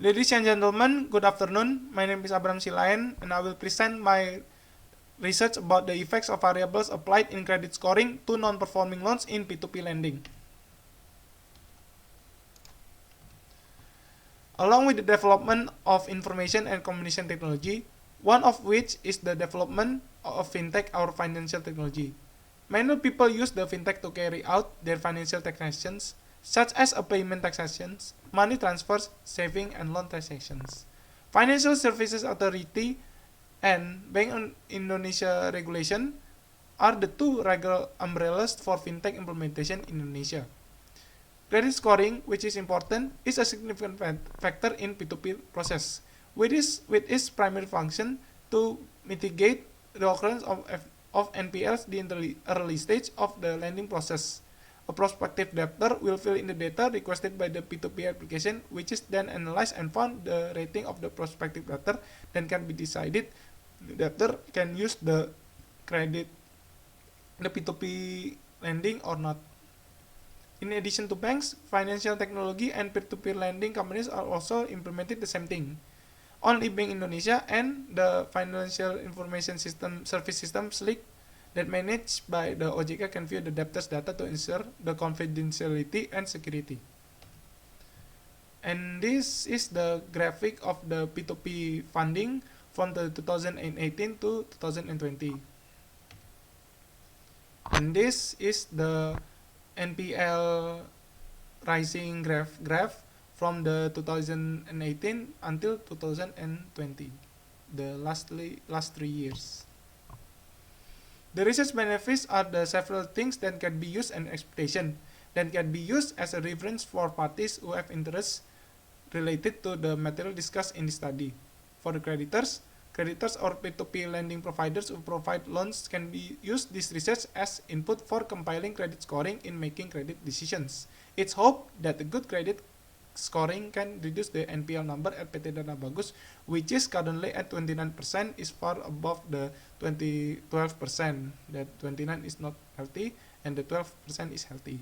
Ladies and gentlemen, good afternoon. My name is Abram Silayan and I will present my research about the effects of variables applied in credit scoring to non-performing loans in P2P lending. Along with the development of information and communication technology, one of which is the development of fintech or financial technology. Many people use the fintech to carry out their financial transactions, such as a payment transactions, money transfers, saving, and loan transactions. Financial Services Authority and Bank Indonesia Regulation are the two legal umbrellas for fintech implementation in Indonesia. Credit scoring, which is important, is a significant factor in P2P process, with its primary function to mitigate the occurrence of NPLs in the early stage of the lending process. A prospective debtor will fill in the data requested by the P2P application, which is then analyzed and found the rating of the prospective debtor, then can be decided the debtor can use the credit, the P2P lending or not. In addition to banks, financial technology and peer-to-peer lending companies are also implemented the same thing. Only Bank Indonesia and the Financial Information System Service System (SLIC) that managed by the OJK can view the debtors' data to ensure the confidentiality and security. And this is the graphic of the P2P funding from the 2018 to 2020. And this is the NPL rising graph from the 2018 until 2020, the last 3 years. The research benefits are the several things that can be used and expectation that can be used as a reference for parties who have interests related to the material discussed in the study. For the creditors or P2P lending providers who provide loans can be use this research as input for compiling credit scoring in making credit decisions. It's hoped that the good credit scoring can reduce the NPL number at PT Dana Bagus, which is currently at 29%, is far above the 12%. That 29 is not healthy and the 12% is healthy.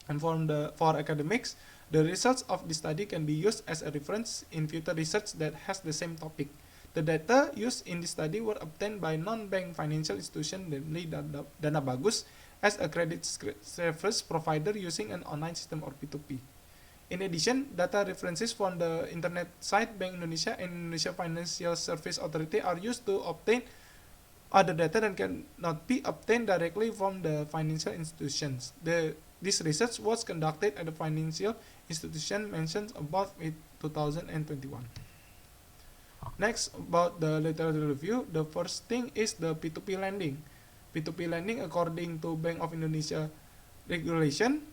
And for academics, the results of this study can be used as a reference in future research that has the same topic. The data used in this study were obtained by non-bank financial institution, namely Dana Bagus, as a credit service provider using an online system or P2P. In addition, data references from the internet site Bank Indonesia and Indonesia Financial Service Authority are used to obtain other data that cannot be obtained directly from the financial institutions. This research was conducted at the financial institution mentioned above in 2021. Next, about the literature review, the first thing is the P2P lending. P2P lending, according to Bank of Indonesia regulation,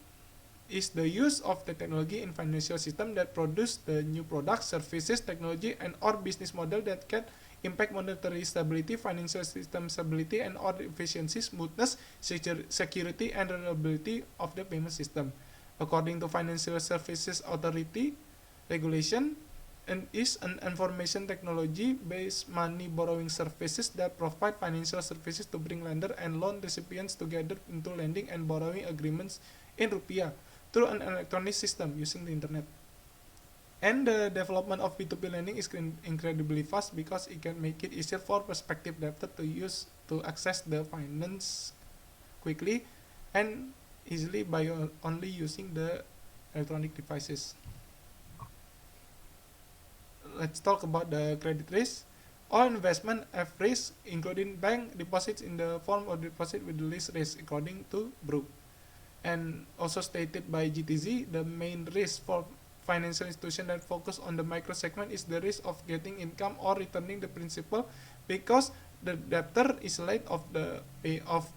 is the use of the technology in financial system that produce the new products, services, technology, and or business model that can impact monetary stability, financial system stability, and or efficiency, smoothness, security, and reliability of the payment system. According to Financial Services Authority regulation, and is an information technology based money borrowing services that provide financial services to bring lender and loan recipients together into lending and borrowing agreements in rupiah through an electronic system using the internet. And the development of P2P lending is incredibly fast because it can make it easier for prospective debtor to access the finance quickly and easily by only using the electronic devices. Let's talk about the credit risk. All investment have risk, including bank deposits in the form of deposit with the least risk, according to Brook. And also stated by GTZ, the main risk for financial institution that focus on the micro segment is the risk of getting income or returning the principal because the debtor is late of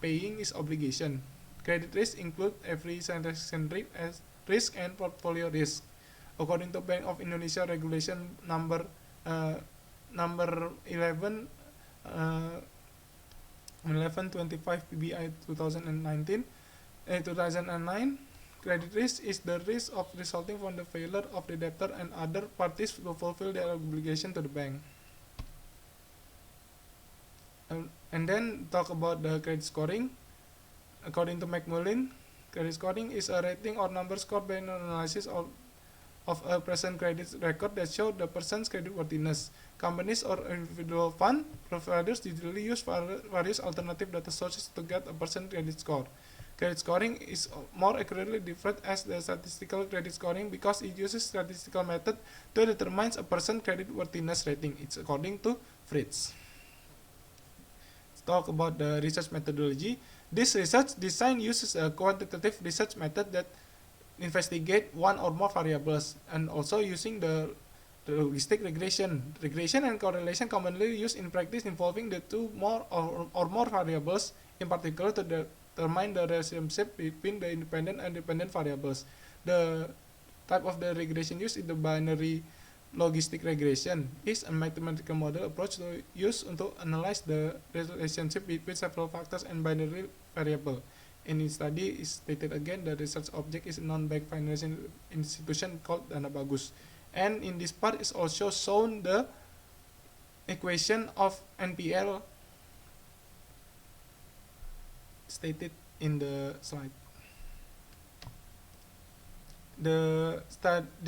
paying his obligation. Credit risk include every transaction risk and portfolio risk. According to Bank of Indonesia regulation number 11 1125 PBI 2009, credit risk is the risk of resulting from the failure of the debtor and other parties to fulfill their obligation to the bank. And then talk about the credit scoring. According to Macmillan, credit scoring is a rating or number scored by an analysis of of a present credit record that show the person's creditworthiness. Companies or individual fund providers usually use various alternative data sources to get a person's credit score. Credit scoring is more accurately defined as the statistical credit scoring because it uses statistical method to determine a person's creditworthiness rating. It's according to Fritz. Let's talk about the research methodology. This research design uses a quantitative research method that investigate one or more variables, and also using the logistic regression. Regression and correlation commonly used in practice involving the two or more variables, in particular to determine the relationship between the independent and dependent variables. The type of the regression used is the binary logistic regression. Is a mathematical model approach to use to analyze the relationship between several factors and binary variable. In this study is stated again, the research object is a non-bank financial institution called Dana Bagus. And in this part is also shown the equation of NPL stated in the slide. The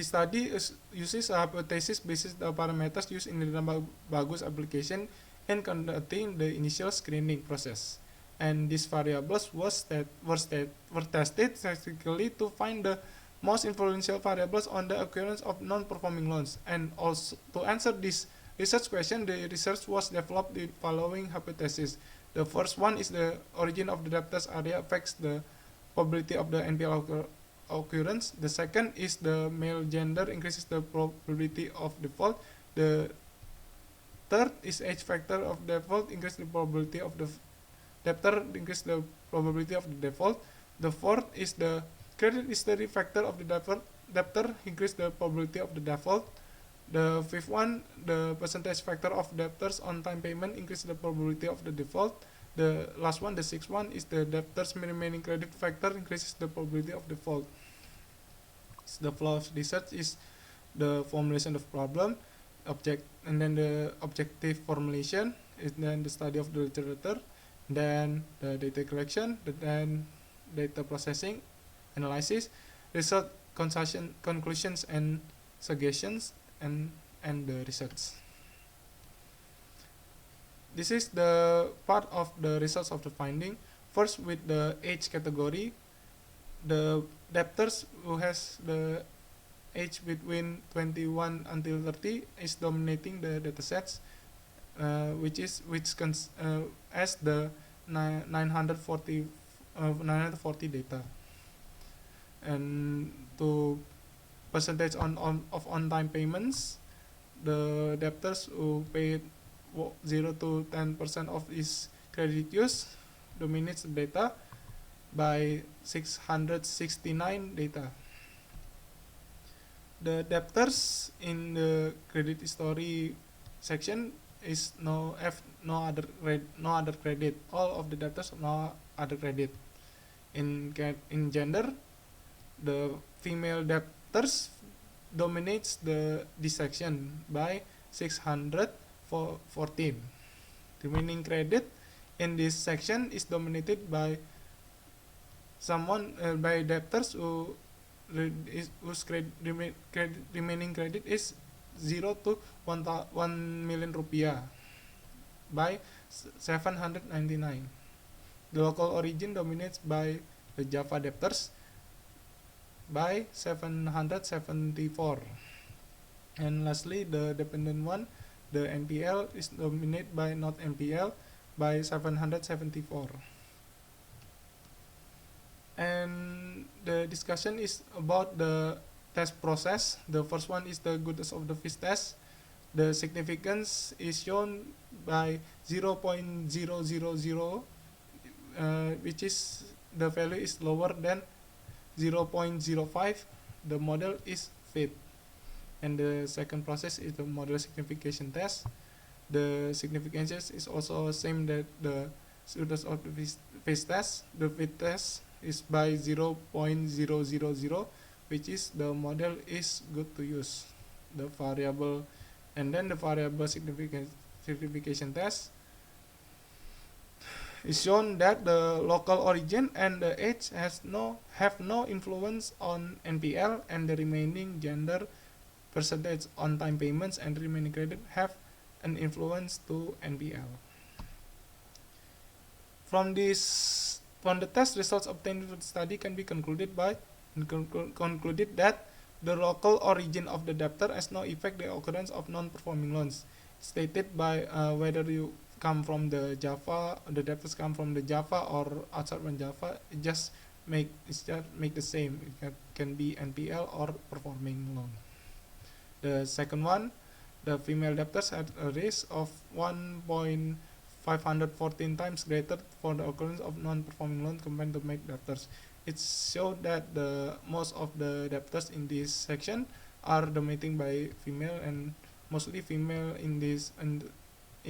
study uses a hypothesis based on the parameters used in the Dana Bagus application and conducting the initial screening process. And these variables were tested statistically to find the most influential variables on the occurrence of non-performing loans. And also to answer this research question, the research was developed the following hypotheses. The first one is the origin of the debtors area affects the probability of the NPL occurrence. The second is the male gender increases the probability of default. The third is age factor of default increase the probability of the debtor increase the probability of the default. The fourth is the credit history factor of the debtor increase the probability of the default. The fifth one, the percentage factor of debtors on time payment increase the probability of the default. The last one, the sixth one, is the debtors remaining credit factor increases the probability of default. The flow of research is the formulation of problem, and then the objective formulation, is then the study of the literature, then the data collection, then data processing, analysis, result conclusions and suggestions, and the research. This is the part of the results of the finding. First, with the age category, the debtors who has the age between 21 until 30 is dominating the datasets, as the 940 data. And to percentage of on-time payments, the debtors who paid 0 to 10% of his credit use dominates the data by 669 data. The debtors in the credit history section is no other credit. All of the debtors no other credit. In gender, the female debtors dominates this section by 614. Remaining credit in this section is dominated by by debtors whose remaining credit is 0 to 1 million rupiah by 799. The local origin dominates by the Java debtors by 774. And lastly, the dependent one, the NPL, is dominated by not NPL by 774. And the discussion is about the test process. The first one is the goodness of the fish test. The significance is shown by 0.000, which is the value is lower than 0.05. The model is fit. And the second process is the model signification test. The significance is also same that the goodness of the fish test. The fit test is by 0.000, which is the model is good to use. The variable, and then the variable signification test It's shown that the local origin and the age have no influence on NPL, and the remaining gender, percentage on time payments, and remaining credit have an influence to NPL. From the test results obtained from the study can be concluded that the local origin of the debtor has no effect the occurrence of non-performing loans, stated by whether you come from the debtors come from the Java or outside from Java. It just make the same. It can be NPL or performing loan. The second one, the female debtors had a risk of 1.514 times greater for the occurrence of non-performing loan compared to male debtors. It showed that the most of the debtors in this section are dominating by female, and mostly female in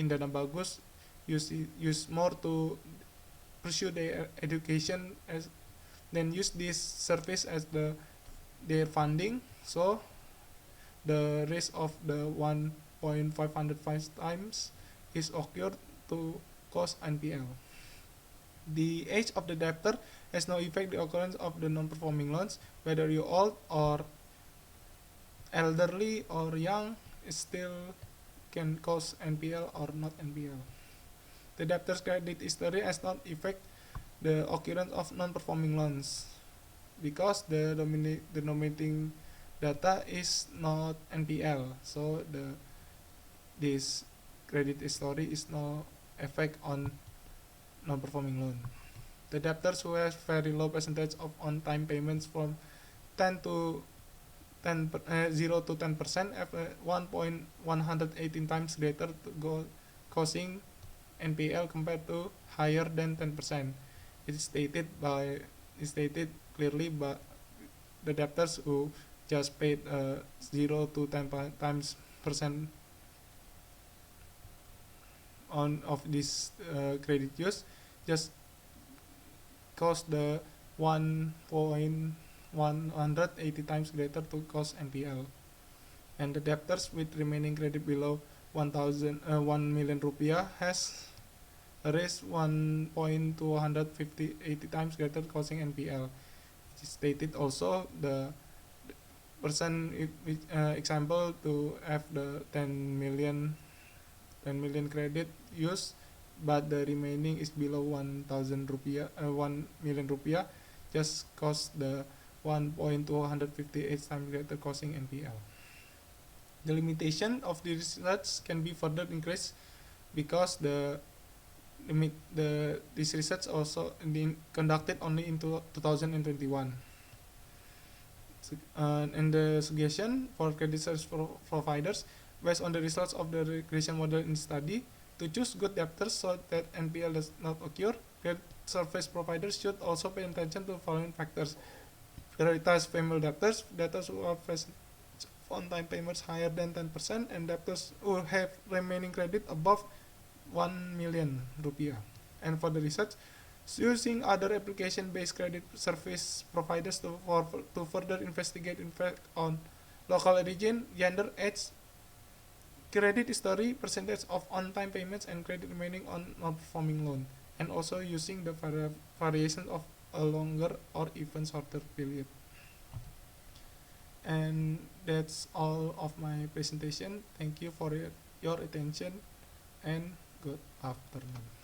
Dana Bagus use more to pursue their education as then use this service as their funding. So the risk of the 1.505 times is occurred to cause NPL. The age of the debtor has no effect the occurrence of the non-performing loans. Whether you old or elderly or young, it still can cause NPL or not NPL. The debtor's credit history has not affect the occurrence of non-performing loans because the dominating data is not NPL, so this credit history is no effect on non-performing loan. The debtors who have very low percentage of on-time payments from 0 to 10% have 1.118 times greater causing NPL compared to higher than 10%. It is stated clearly by the debtors who just paid 0 to 10 times percent of this credit use just cost the 1.180 times greater to cost NPL. And the debtors with remaining credit below 1 million rupiah has a risk 1.280 times greater causing NPL. It is stated also the person example to have the 10 million credit use, but the remaining is below 1 million rupiah, just cost the 1.258 times greater causing NPL. The limitation of the research can be further increased because this research also conducted only in 2021. And the suggestion for credit service providers based on the results of the regression model in the study to choose good debtors so that NPL does not occur. Credit service providers should also pay attention to the following factors: prioritize female debtors who have on-time payments higher than 10%, and debtors who have remaining credit above 1 million rupiah. And for the research, using other application-based credit service providers to further investigate impact on local origin, gender, age, credit history, percentage of on-time payments, and credit remaining on non-performing loan, and also using the variation of a longer or even shorter period. And that's all of my presentation. Thank you for your attention, and good afternoon.